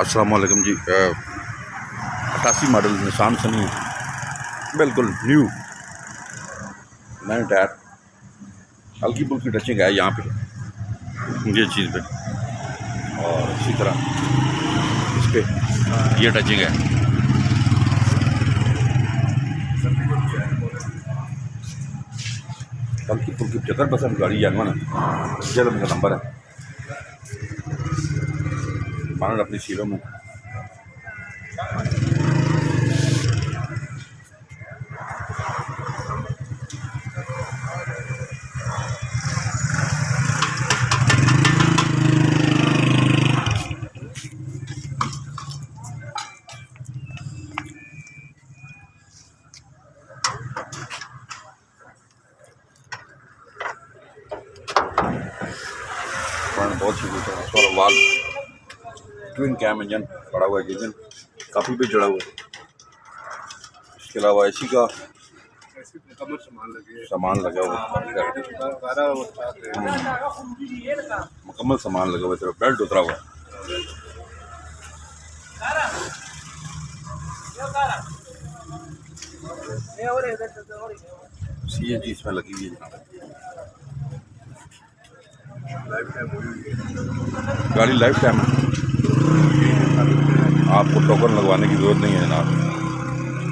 अस्सलाम वालेकुम जी। 88 model Nissan Sunny बिल्कुल न्यू नए टायर, हल्की फुल्की टचिंग है यहाँ पे ये चीज़ पे, और इसी तरह इस पर ये टचिंग है। हल्की फुल्की चक्कर पसंद गाड़ी जानवा ना जन्म का नंबर है मान अपनी सीरों में बहुत सी वाल ट्विन कैम इंजन पड़ा हुआ है, इंजन काफ़ी भी जड़ा हुआ है। इसके अलावा एसी का सामान लगा हुआ है, मुकम्मल सामान लगा हुआ है, बेल्ट उतरा हुआ है। CNG इसमें लगी हुई है। गाड़ी लाइफ टाइम है, आपको टोकन लगवाने की ज़रूरत नहीं है जनाब।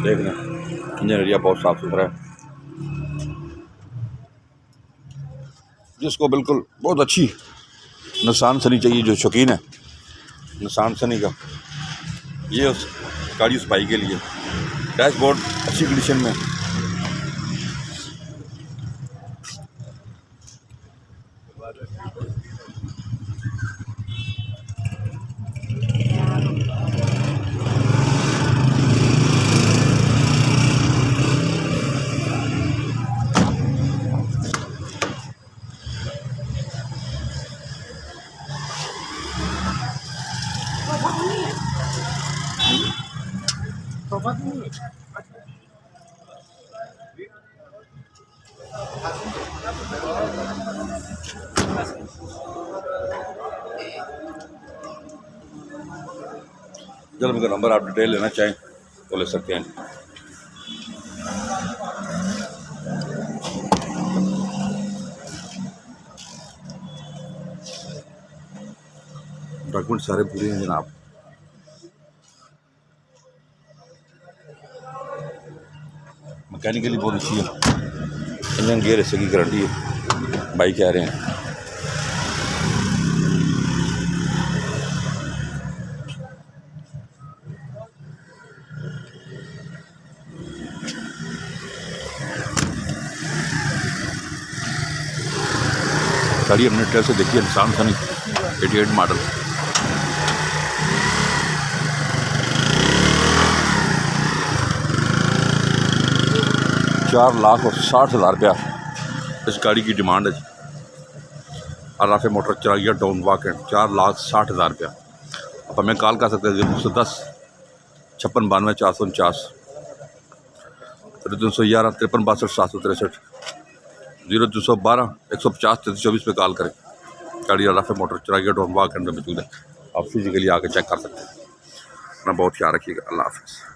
देख लें इंजन एरिया बहुत साफ़ सुथरा है। जिसको बिल्कुल बहुत अच्छी निसान सनी चाहिए, जो शौकीन है निसान सनी का, ये उस गाड़ी उस भाई के लिए। डैशबोर्ड अच्छी कंडीशन में, जब उनका नंबर आप डिटेल लेना चाहें तो ले सकते हैं। डॉक्यूमेंट सारे पूरे हैं जनाब। मैकेनिकली बहुत अच्छी है, इंजन गियर हिस्से की गारंटी है भाई कह रहे हैं। गाड़ी हमने ट्रेल से देखी है, निसान सनी 88 मॉडल। ₹4,60,000 इस गाड़ी की डिमांड है। आराफे मोटर चराइया डाउन वाक एंड ₹4,60,000। अब हमें कॉल कर सकते हैं 110 56 92 449, 311 53 62 763, 0212 150 3324 पे कॉल करें। गाड़ी आराफे मोटर चराइया डाउन वाक एंड में मौजूद है, आप फिजिकली आके चेक कर सकते हैं। अपना बहुत ख्याल रखिएगा। अल्लाह हाफ़िज़।